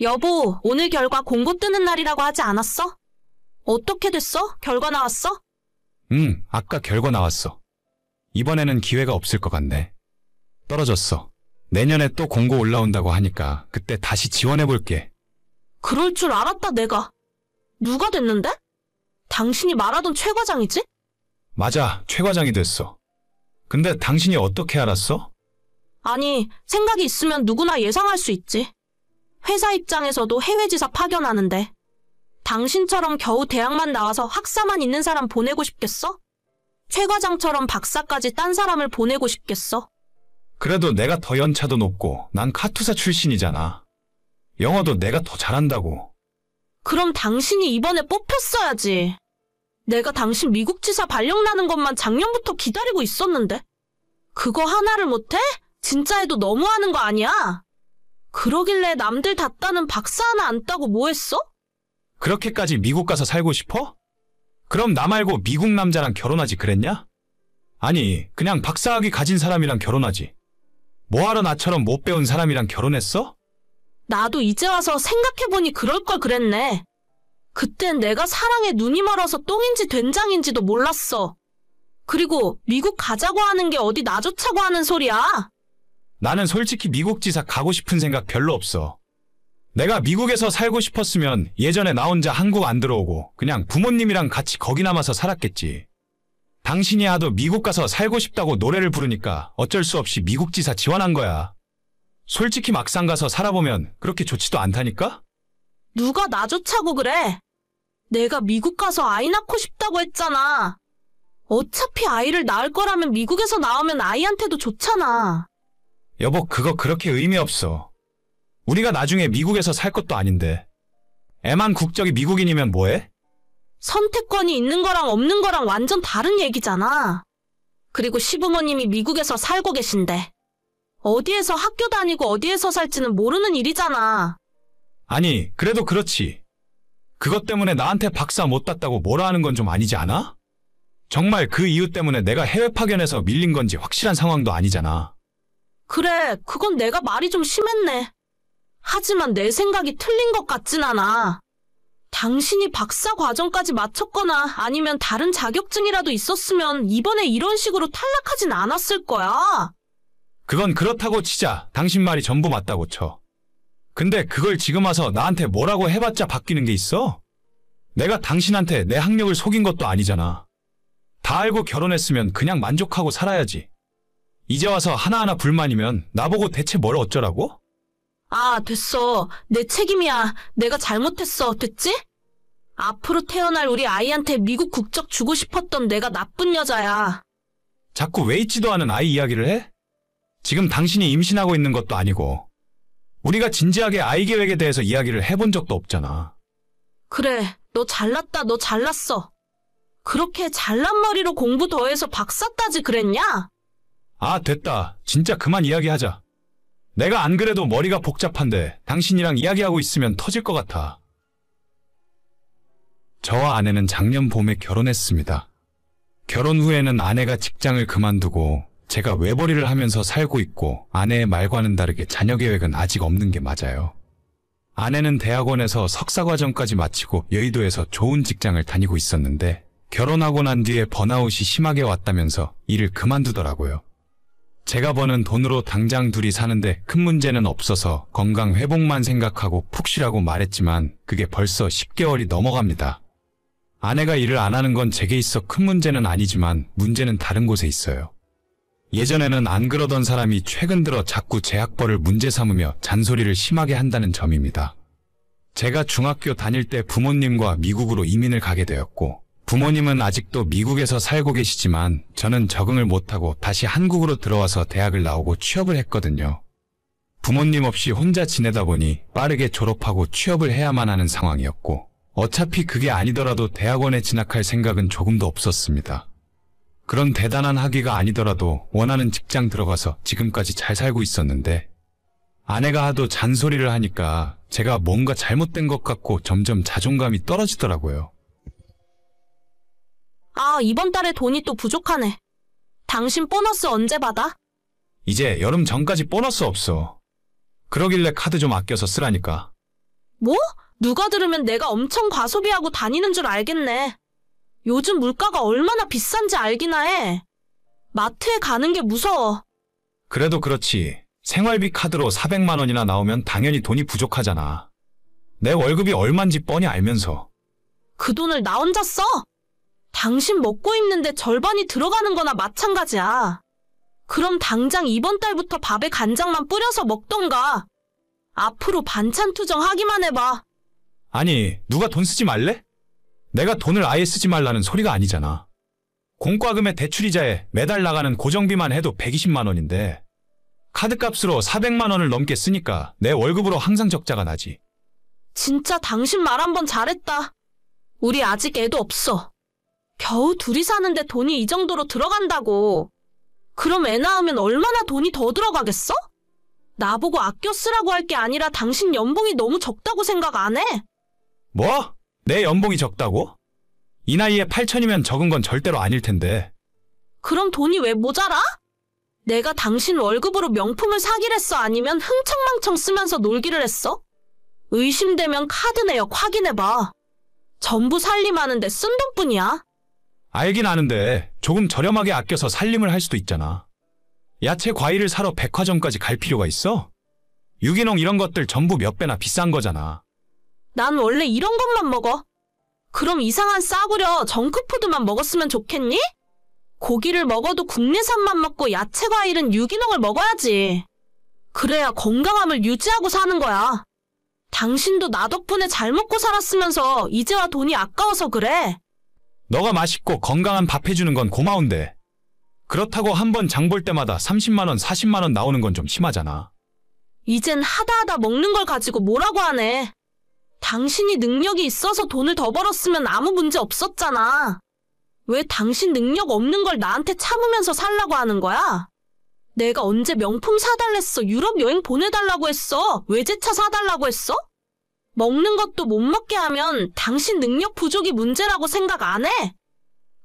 여보, 오늘 결과 공고 뜨는 날이라고 하지 않았어? 어떻게 됐어? 결과 나왔어? 응, 아까 결과 나왔어. 이번에는 기회가 없을 것 같네. 떨어졌어. 내년에 또 공고 올라온다고 하니까 그때 다시 지원해볼게. 그럴 줄 알았다, 내가. 누가 됐는데? 당신이 말하던 최 과장이지? 맞아, 최 과장이 됐어. 근데 당신이 어떻게 알았어? 아니, 생각이 있으면 누구나 예상할 수 있지. 회사 입장에서도 해외지사 파견하는데 당신처럼 겨우 대학만 나와서 학사만 있는 사람 보내고 싶겠어? 최 과장처럼 박사까지 딴 사람을 보내고 싶겠어? 그래도 내가 더 연차도 높고 난 카투사 출신이잖아. 영어도 내가 더 잘한다고. 그럼 당신이 이번에 뽑혔어야지. 내가 당신 미국 지사 발령 나는 것만 작년부터 기다리고 있었는데. 그거 하나를 못해? 진짜 해도 너무하는 거 아니야? 그러길래 남들 다 따는 박사 하나 안 따고 뭐 했어? 그렇게까지 미국 가서 살고 싶어? 그럼 나 말고 미국 남자랑 결혼하지 그랬냐? 아니, 그냥 박사학위 가진 사람이랑 결혼하지. 뭐하러 나처럼 못 배운 사람이랑 결혼했어? 나도 이제 와서 생각해보니 그럴 걸 그랬네. 그땐 내가 사랑에 눈이 멀어서 똥인지 된장인지도 몰랐어. 그리고 미국 가자고 하는 게 어디 나 좋자고 하는 소리야. 나는 솔직히 미국 지사 가고 싶은 생각 별로 없어. 내가 미국에서 살고 싶었으면 예전에 나 혼자 한국 안 들어오고 그냥 부모님이랑 같이 거기 남아서 살았겠지. 당신이 하도 미국 가서 살고 싶다고 노래를 부르니까 어쩔 수 없이 미국 지사 지원한 거야. 솔직히 막상 가서 살아보면 그렇게 좋지도 않다니까? 누가 나 좋자고 그래? 내가 미국 가서 아이 낳고 싶다고 했잖아. 어차피 아이를 낳을 거라면 미국에서 나오면 아이한테도 좋잖아. 여보, 그거 그렇게 의미 없어. 우리가 나중에 미국에서 살 것도 아닌데. 애만 국적이 미국인이면 뭐해? 선택권이 있는 거랑 없는 거랑 완전 다른 얘기잖아. 그리고 시부모님이 미국에서 살고 계신데. 어디에서 학교 다니고 어디에서 살지는 모르는 일이잖아. 아니, 그래도 그렇지. 그것 때문에 나한테 박사 못 땄다고 뭐라 하는 건 좀 아니지 않아? 정말 그 이유 때문에 내가 해외 파견에서 밀린 건지 확실한 상황도 아니잖아. 그래, 그건 내가 말이 좀 심했네. 하지만 내 생각이 틀린 것 같진 않아. 당신이 박사 과정까지 마쳤거나 아니면 다른 자격증이라도 있었으면 이번에 이런 식으로 탈락하진 않았을 거야. 그건 그렇다고 치자. 당신 말이 전부 맞다고 쳐. 근데 그걸 지금 와서 나한테 뭐라고 해봤자 바뀌는 게 있어? 내가 당신한테 내 학력을 속인 것도 아니잖아. 다 알고 결혼했으면 그냥 만족하고 살아야지. 이제 와서 하나하나 불만이면 나보고 대체 뭘 어쩌라고? 아, 됐어. 내 책임이야. 내가 잘못했어. 됐지? 앞으로 태어날 우리 아이한테 미국 국적 주고 싶었던 내가 나쁜 여자야. 자꾸 왜 있지도 않은 아이 이야기를 해? 지금 당신이 임신하고 있는 것도 아니고 우리가 진지하게 아이 계획에 대해서 이야기를 해본 적도 없잖아. 그래, 너 잘났다. 너 잘났어. 그렇게 잘난 머리로 공부 더해서 박사 따지 그랬냐? 아, 됐다. 진짜 그만 이야기하자. 내가 안 그래도 머리가 복잡한데 당신이랑 이야기하고 있으면 터질 것 같아. 저와 아내는 작년 봄에 결혼했습니다. 결혼 후에는 아내가 직장을 그만두고 제가 외벌이를 하면서 살고 있고 아내의 말과는 다르게 자녀 계획은 아직 없는 게 맞아요. 아내는 대학원에서 석사과정까지 마치고 여의도에서 좋은 직장을 다니고 있었는데 결혼하고 난 뒤에 번아웃이 심하게 왔다면서 일을 그만두더라고요. 제가 버는 돈으로 당장 둘이 사는데 큰 문제는 없어서 건강 회복만 생각하고 푹 쉬라고 말했지만 그게 벌써 10개월이 넘어갑니다. 아내가 일을 안 하는 건 제게 있어 큰 문제는 아니지만 문제는 다른 곳에 있어요. 예전에는 안 그러던 사람이 최근 들어 자꾸 제 학벌을 문제 삼으며 잔소리를 심하게 한다는 점입니다. 제가 중학교 다닐 때 부모님과 미국으로 이민을 가게 되었고 부모님은 아직도 미국에서 살고 계시지만 저는 적응을 못하고 다시 한국으로 들어와서 대학을 나오고 취업을 했거든요. 부모님 없이 혼자 지내다 보니 빠르게 졸업하고 취업을 해야만 하는 상황이었고 어차피 그게 아니더라도 대학원에 진학할 생각은 조금도 없었습니다. 그런 대단한 학위가 아니더라도 원하는 직장 들어가서 지금까지 잘 살고 있었는데 아내가 하도 잔소리를 하니까 제가 뭔가 잘못된 것 같고 점점 자존감이 떨어지더라고요. 아, 이번 달에 돈이 또 부족하네. 당신 보너스 언제 받아? 이제 여름 전까지 보너스 없어. 그러길래 카드 좀 아껴서 쓰라니까. 뭐? 누가 들으면 내가 엄청 과소비하고 다니는 줄 알겠네. 요즘 물가가 얼마나 비싼지 알기나 해. 마트에 가는 게 무서워. 그래도 그렇지. 생활비 카드로 400만 원이나 나오면 당연히 돈이 부족하잖아. 내 월급이 얼만지 뻔히 알면서. 그 돈을 나 혼자 써? 당신 먹고 입는데 절반이 들어가는 거나 마찬가지야. 그럼 당장 이번 달부터 밥에 간장만 뿌려서 먹던가. 앞으로 반찬 투정하기만 해봐. 아니, 누가 돈 쓰지 말래? 내가 돈을 아예 쓰지 말라는 소리가 아니잖아. 공과금의 대출이자에 매달 나가는 고정비만 해도 120만 원인데 카드값으로 400만 원을 넘게 쓰니까 내 월급으로 항상 적자가 나지. 진짜 당신 말 한 번 잘했다. 우리 아직 애도 없어. 겨우 둘이 사는데 돈이 이 정도로 들어간다고. 그럼 애 낳으면 얼마나 돈이 더 들어가겠어? 나보고 아껴 쓰라고 할 게 아니라 당신 연봉이 너무 적다고 생각 안 해? 뭐? 내 연봉이 적다고? 이 나이에 8천이면 적은 건 절대로 아닐 텐데. 그럼 돈이 왜 모자라? 내가 당신 월급으로 명품을 사기를 했어? 아니면 흥청망청 쓰면서 놀기를 했어? 의심되면 카드 내역 확인해봐. 전부 살림하는데 쓴 돈뿐이야. 알긴 아는데 조금 저렴하게 아껴서 살림을 할 수도 있잖아. 야채 과일을 사러 백화점까지 갈 필요가 있어? 유기농 이런 것들 전부 몇 배나 비싼 거잖아. 난 원래 이런 것만 먹어. 그럼 이상한 싸구려 정크푸드만 먹었으면 좋겠니? 고기를 먹어도 국내산만 먹고 야채 과일은 유기농을 먹어야지. 그래야 건강함을 유지하고 사는 거야. 당신도 나 덕분에 잘 먹고 살았으면서 이제와 돈이 아까워서 그래. 너가 맛있고 건강한 밥 해주는 건 고마운데 그렇다고 한 번 장 볼 때마다 30만 원, 40만 원 나오는 건 좀 심하잖아. 이젠 하다하다 먹는 걸 가지고 뭐라고 하네. 당신이 능력이 있어서 돈을 더 벌었으면 아무 문제 없었잖아. 왜 당신 능력 없는 걸 나한테 참으면서 살라고 하는 거야? 내가 언제 명품 사달랬어? 유럽 여행 보내달라고 했어? 외제차 사달라고 했어? 먹는 것도 못 먹게 하면 당신 능력 부족이 문제라고 생각 안 해?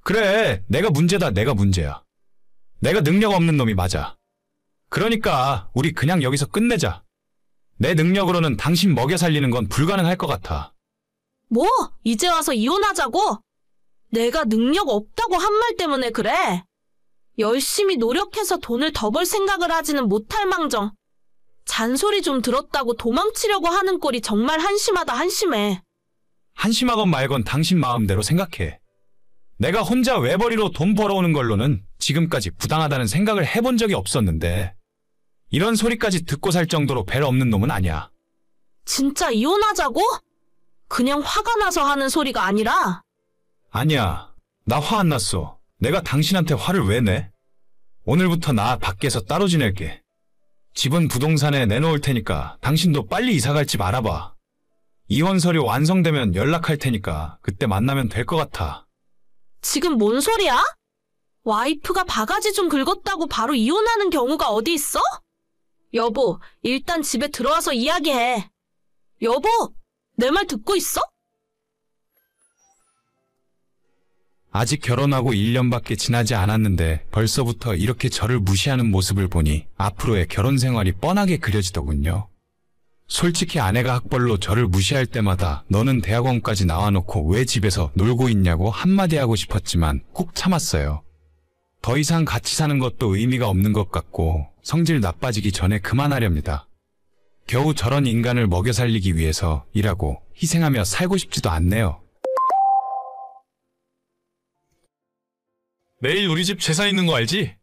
그래, 내가 문제다, 내가 문제야. 내가 능력 없는 놈이 맞아. 그러니까 우리 그냥 여기서 끝내자. 내 능력으로는 당신 먹여 살리는 건 불가능할 것 같아. 뭐? 이제 와서 이혼하자고? 내가 능력 없다고 한 말 때문에 그래. 열심히 노력해서 돈을 더 벌 생각을 하지는 못할 망정. 잔소리 좀 들었다고 도망치려고 하는 꼴이 정말 한심하다, 한심해. 한심하건 말건 당신 마음대로 생각해. 내가 혼자 외벌이로 돈 벌어오는 걸로는 지금까지 부당하다는 생각을 해본 적이 없었는데 이런 소리까지 듣고 살 정도로 벨 없는 놈은 아니야. 진짜 이혼하자고? 그냥 화가 나서 하는 소리가 아니라? 아니야. 나 화 안 났어. 내가 당신한테 화를 왜 내? 오늘부터 나 밖에서 따로 지낼게. 집은 부동산에 내놓을 테니까 당신도 빨리 이사갈 집 알아봐. 이혼 서류 완성되면 연락할 테니까 그때 만나면 될 것 같아. 지금 뭔 소리야? 와이프가 바가지 좀 긁었다고 바로 이혼하는 경우가 어디 있어? 여보, 일단 집에 들어와서 이야기해. 여보, 내 말 듣고 있어? 아직 결혼하고 1년밖에 지나지 않았는데 벌써부터 이렇게 저를 무시하는 모습을 보니 앞으로의 결혼 생활이 뻔하게 그려지더군요. 솔직히 아내가 학벌로 저를 무시할 때마다 너는 대학원까지 나와놓고 왜 집에서 놀고 있냐고 한마디 하고 싶었지만 꾹 참았어요. 더 이상 같이 사는 것도 의미가 없는 것 같고 성질 나빠지기 전에 그만하렵니다. 겨우 저런 인간을 먹여 살리기 위해서 일하고 희생하며 살고 싶지도 않네요. 내일 우리 집 제사 있는 거 알지?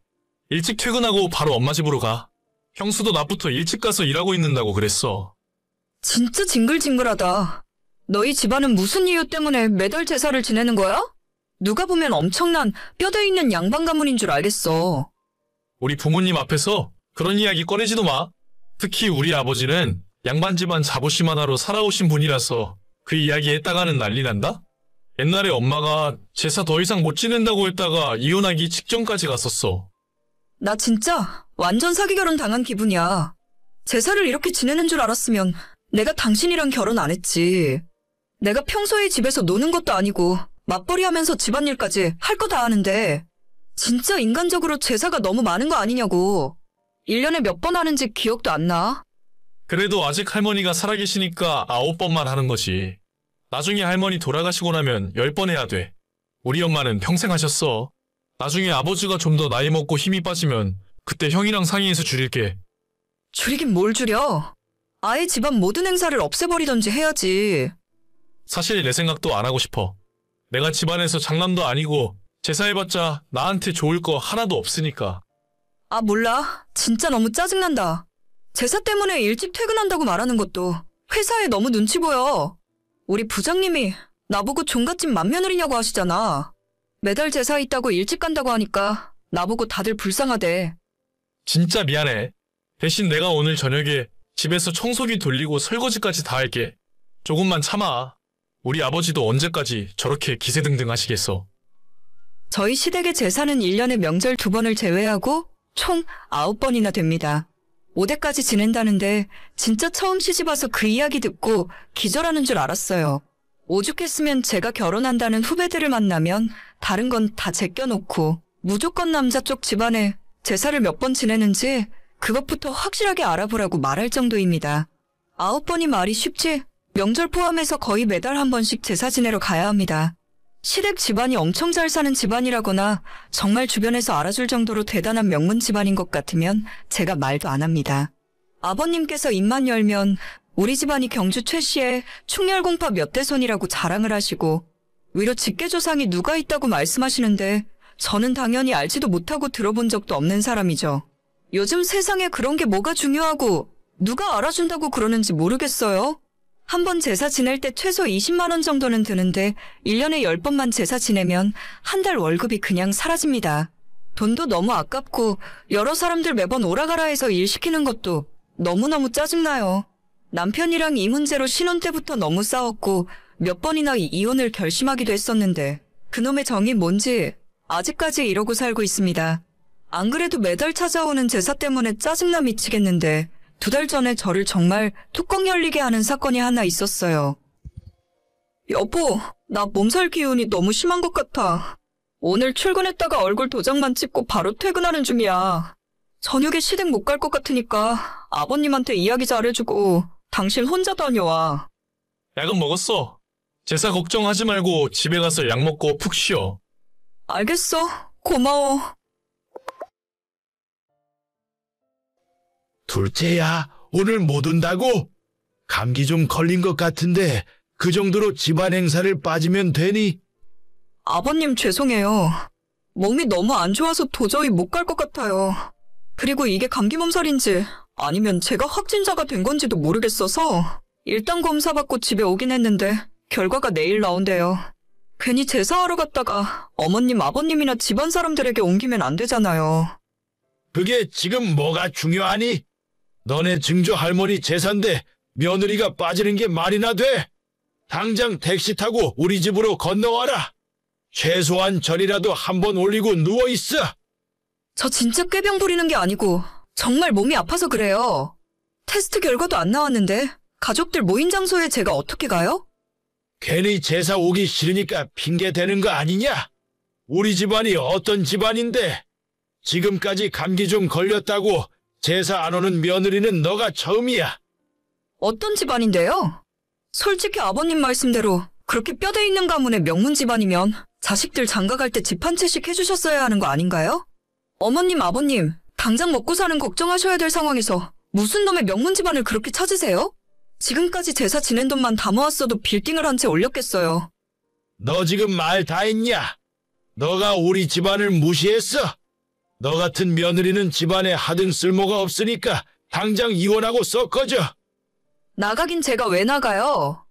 일찍 퇴근하고 바로 엄마 집으로 가. 형수도 낮부터 일찍 가서 일하고 있는다고 그랬어. 진짜 징글징글하다. 너희 집안은 무슨 이유 때문에 매달 제사를 지내는 거야? 누가 보면 엄청난 뼈대 있는 양반 가문인 줄 알겠어. 우리 부모님 앞에서 그런 이야기 꺼내지도 마. 특히 우리 아버지는 양반 집안 자부심 하나로 살아오신 분이라서 그 이야기 했다가는 난리 난다? 옛날에 엄마가 제사 더 이상 못 지낸다고 했다가 이혼하기 직전까지 갔었어. 나 진짜 완전 사기 결혼 당한 기분이야. 제사를 이렇게 지내는 줄 알았으면 내가 당신이랑 결혼 안 했지. 내가 평소에 집에서 노는 것도 아니고 맞벌이 하면서 집안일까지 할 거 다 하는데 진짜 인간적으로 제사가 너무 많은 거 아니냐고. 1년에 몇 번 하는지 기억도 안 나. 그래도 아직 할머니가 살아계시니까 9번만 하는 거지. 나중에 할머니 돌아가시고 나면 10번 해야 돼. 우리 엄마는 평생 하셨어. 나중에 아버지가 좀 더 나이 먹고 힘이 빠지면 그때 형이랑 상의해서 줄일게. 줄이긴 뭘 줄여. 아예 집안 모든 행사를 없애버리던지 해야지. 사실 내 생각도 안 하고 싶어. 내가 집안에서 장남도 아니고 제사해봤자 나한테 좋을 거 하나도 없으니까. 아, 몰라. 진짜 너무 짜증난다. 제사 때문에 일찍 퇴근한다고 말하는 것도 회사에 너무 눈치 보여. 우리 부장님이 나보고 종갓집 맏며느리냐고 하시잖아. 매달 제사 있다고 일찍 간다고 하니까 나보고 다들 불쌍하대. 진짜 미안해. 대신 내가 오늘 저녁에 집에서 청소기 돌리고 설거지까지 다 할게. 조금만 참아. 우리 아버지도 언제까지 저렇게 기세등등 하시겠어. 저희 시댁의 제사는 1년에 명절 2번을 제외하고 총 9번이나 됩니다. 5대까지 지낸다는데 진짜 처음 시집와서 그 이야기 듣고 기절하는 줄 알았어요. 오죽했으면 제가 결혼한다는 후배들을 만나면 다른 건 다 제껴놓고 무조건 남자 쪽 집안에 제사를 몇 번 지내는지 그것부터 확실하게 알아보라고 말할 정도입니다. 9번이 말이 쉽지 명절 포함해서 거의 매달 한 번씩 제사 지내러 가야 합니다. 시댁 집안이 엄청 잘 사는 집안이라거나 정말 주변에서 알아줄 정도로 대단한 명문 집안인 것 같으면 제가 말도 안 합니다. 아버님께서 입만 열면 우리 집안이 경주 최씨의 충렬공파 몇 대손이라고 자랑을 하시고 위로 직계조상이 누가 있다고 말씀하시는데 저는 당연히 알지도 못하고 들어본 적도 없는 사람이죠. 요즘 세상에 그런 게 뭐가 중요하고 누가 알아준다고 그러는지 모르겠어요. 한 번 제사 지낼 때 최소 20만 원 정도는 드는데 1년에 10번만 제사 지내면 한 달 월급이 그냥 사라집니다. 돈도 너무 아깝고 여러 사람들 매번 오라가라 해서 일 시키는 것도 너무너무 짜증나요. 남편이랑 이 문제로 신혼 때부터 너무 싸웠고 몇 번이나 이혼을 결심하기도 했었는데 그놈의 정이 뭔지 아직까지 이러고 살고 있습니다. 안 그래도 매달 찾아오는 제사 때문에 짜증나 미치겠는데 2달 전에 저를 정말 뚜껑 열리게 하는 사건이 하나 있었어요. 여보, 나 몸살 기운이 너무 심한 것 같아. 오늘 출근했다가 얼굴 도장만 찍고 바로 퇴근하는 중이야. 저녁에 시댁 못 갈 것 같으니까 아버님한테 이야기 잘해주고 당신 혼자 다녀와. 약은 먹었어. 제사 걱정하지 말고 집에 가서 약 먹고 푹 쉬어. 알겠어. 고마워. 둘째야, 오늘 못 온다고? 감기 좀 걸린 것 같은데 그 정도로 집안 행사를 빠지면 되니? 아버님 죄송해요. 몸이 너무 안 좋아서 도저히 못 갈 것 같아요. 그리고 이게 감기 몸살인지 아니면 제가 확진자가 된 건지도 모르겠어서 일단 검사받고 집에 오긴 했는데 결과가 내일 나온대요. 괜히 제사하러 갔다가 어머님, 아버님이나 집안 사람들에게 옮기면 안 되잖아요. 그게 지금 뭐가 중요하니? 너네 증조 할머니 제사인데 며느리가 빠지는 게 말이나 돼? 당장 택시 타고 우리 집으로 건너와라. 최소한 절이라도 한번 올리고 누워있어. 저 진짜 꾀병 부리는 게 아니고 정말 몸이 아파서 그래요. 테스트 결과도 안 나왔는데 가족들 모인 장소에 제가 어떻게 가요? 괜히 제사 오기 싫으니까 핑계 대는 거 아니냐? 우리 집안이 어떤 집안인데 지금까지 감기 좀 걸렸다고 제사 안 오는 며느리는 너가 처음이야. 어떤 집안인데요? 솔직히 아버님 말씀대로 그렇게 뼈대 있는 가문의 명문 집안이면 자식들 장가갈 때 집 한 채씩 해주셨어야 하는 거 아닌가요? 어머님, 아버님, 당장 먹고 사는 걱정하셔야 될 상황에서 무슨 놈의 명문 집안을 그렇게 찾으세요? 지금까지 제사 지낸 돈만 다 모았어도 빌딩을 한 채 올렸겠어요. 너 지금 말 다 했냐? 너가 우리 집안을 무시했어? 너 같은 며느리는 집안에 하등 쓸모가 없으니까 당장 이혼하고 썩 꺼져. 나가긴 제가 왜 나가요?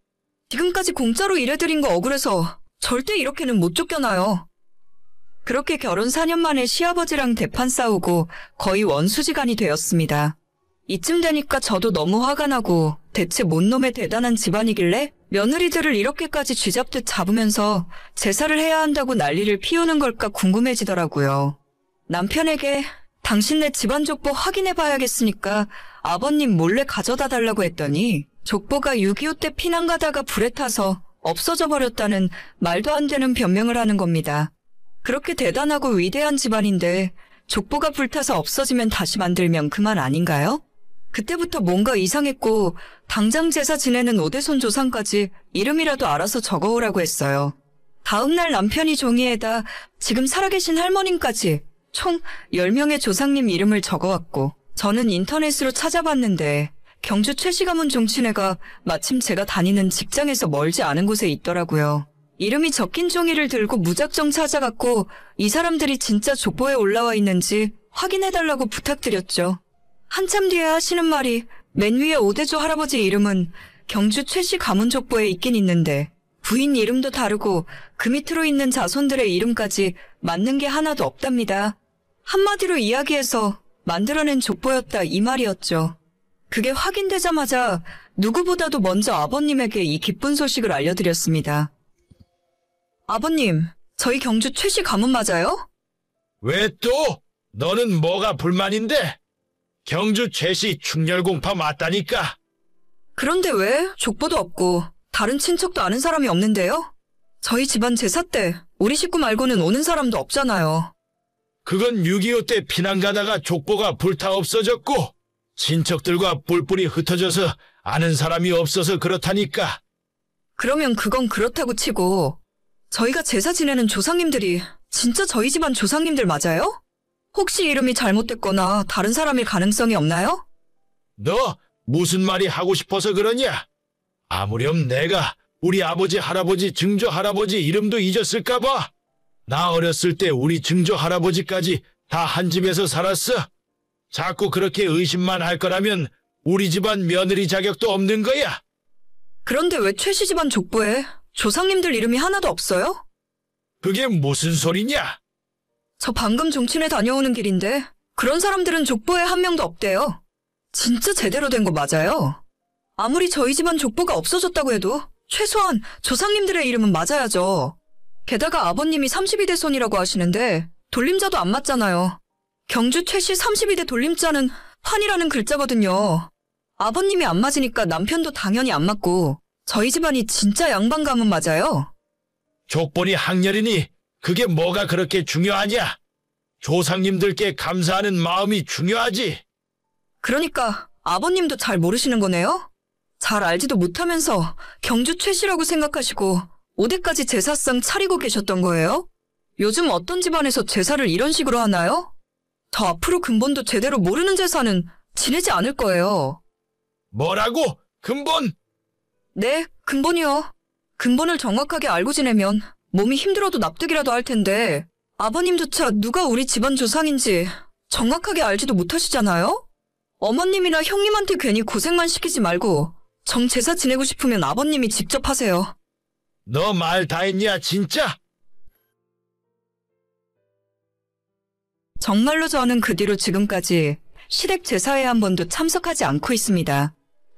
지금까지 공짜로 일해드린 거 억울해서 절대 이렇게는 못 쫓겨나요. 그렇게 결혼 4년 만에 시아버지랑 대판 싸우고 거의 원수지간이 되었습니다. 이쯤 되니까 저도 너무 화가 나고 대체 뭔 놈의 대단한 집안이길래 며느리들을 이렇게까지 쥐잡듯 잡으면서 제사를 해야 한다고 난리를 피우는 걸까 궁금해지더라고요. 남편에게 당신네 집안 족보 확인해봐야겠으니까 아버님 몰래 가져다 달라고 했더니 족보가 6.25 때 피난 가다가 불에 타서 없어져 버렸다는 말도 안 되는 변명을 하는 겁니다. 그렇게 대단하고 위대한 집안인데 족보가 불타서 없어지면 다시 만들면 그만 아닌가요? 그때부터 뭔가 이상했고 당장 제사 지내는 오대손 조상까지 이름이라도 알아서 적어오라고 했어요. 다음날 남편이 종이에다 지금 살아계신 할머님까지 총 10명의 조상님 이름을 적어왔고 저는 인터넷으로 찾아봤는데 경주 최씨 가문 종친회가 마침 제가 다니는 직장에서 멀지 않은 곳에 있더라고요. 이름이 적힌 종이를 들고 무작정 찾아갔고 이 사람들이 진짜 족보에 올라와 있는지 확인해달라고 부탁드렸죠. 한참 뒤에 하시는 말이 맨 위에 오대조 할아버지 이름은 경주 최씨 가문 족보에 있긴 있는데 부인 이름도 다르고 그 밑으로 있는 자손들의 이름까지 맞는 게 하나도 없답니다. 한마디로 이야기해서 만들어낸 족보였다 이 말이었죠. 그게 확인되자마자 누구보다도 먼저 아버님에게 이 기쁜 소식을 알려드렸습니다. 아버님, 저희 경주 최씨 가문 맞아요? 왜 또? 너는 뭐가 불만인데? 경주 최씨 충렬공파 맞다니까. 그런데 왜 족보도 없고 다른 친척도 아는 사람이 없는데요? 저희 집안 제사 때 우리 식구 말고는 오는 사람도 없잖아요. 그건 6.25 때 피난 가다가 족보가 불타 없어졌고 친척들과 뿔뿔이 흩어져서 아는 사람이 없어서 그렇다니까. 그러면 그건 그렇다고 치고 저희가 제사 지내는 조상님들이 진짜 저희 집안 조상님들 맞아요? 혹시 이름이 잘못됐거나 다른 사람일 가능성이 없나요? 너 무슨 말이 하고 싶어서 그러냐? 아무렴 내가 우리 아버지 할아버지 증조 할아버지 이름도 잊었을까 봐. 나 어렸을 때 우리 증조 할아버지까지 다 한 집에서 살았어. 자꾸 그렇게 의심만 할 거라면 우리 집안 며느리 자격도 없는 거야. 그런데 왜 최씨 집안 족보에 조상님들 이름이 하나도 없어요? 그게 무슨 소리냐? 저 방금 종친회 다녀오는 길인데 그런 사람들은 족보에 한 명도 없대요. 진짜 제대로 된 거 맞아요? 아무리 저희 집안 족보가 없어졌다고 해도 최소한 조상님들의 이름은 맞아야죠. 게다가 아버님이 32대 손이라고 하시는데 돌림자도 안 맞잖아요. 경주 최씨 32대 돌림자는 환이라는 글자거든요. 아버님이 안 맞으니까 남편도 당연히 안 맞고 저희 집안이 진짜 양반 가문 맞아요. 족본이 학렬이니 그게 뭐가 그렇게 중요하냐? 조상님들께 감사하는 마음이 중요하지. 그러니까 아버님도 잘 모르시는 거네요? 잘 알지도 못하면서 경주 최씨라고 생각하시고 5대까지 제사상 차리고 계셨던 거예요? 요즘 어떤 집안에서 제사를 이런 식으로 하나요? 저 앞으로 근본도 제대로 모르는 제사는 지내지 않을 거예요. 뭐라고? 근본? 네, 근본이요. 근본을 정확하게 알고 지내면 몸이 힘들어도 납득이라도 할 텐데 아버님조차 누가 우리 집안 조상인지 정확하게 알지도 못하시잖아요? 어머님이나 형님한테 괜히 고생만 시키지 말고 정 제사 지내고 싶으면 아버님이 직접 하세요. 너 말 다 했냐 진짜? 정말로 저는 그 뒤로 지금까지 시댁 제사에 한 번도 참석하지 않고 있습니다.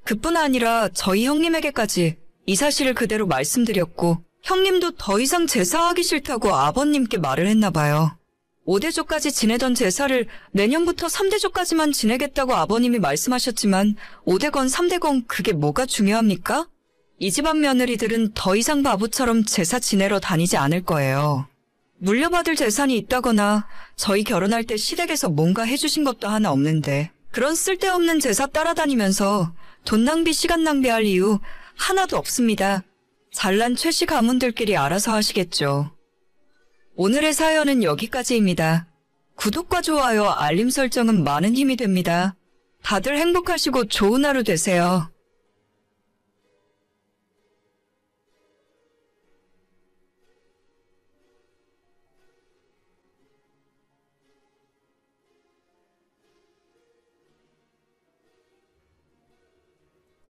그뿐 아니라 저희 형님에게까지 이 사실을 그대로 말씀드렸고 형님도 더 이상 제사하기 싫다고 아버님께 말을 했나 봐요. 5대조까지 지내던 제사를 내년부터 3대조까지만 지내겠다고 아버님이 말씀하셨지만 5대건 3대건 그게 뭐가 중요합니까? 이 집안 며느리들은 더 이상 바보처럼 제사 지내러 다니지 않을 거예요. 물려받을 재산이 있다거나 저희 결혼할 때 시댁에서 뭔가 해주신 것도 하나 없는데 그런 쓸데없는 제사 따라다니면서 돈 낭비 시간 낭비할 이유 하나도 없습니다. 잘난 최씨 가문들끼리 알아서 하시겠죠. 오늘의 사연은 여기까지입니다. 구독과 좋아요, 알림 설정은 많은 힘이 됩니다. 다들 행복하시고 좋은 하루 되세요.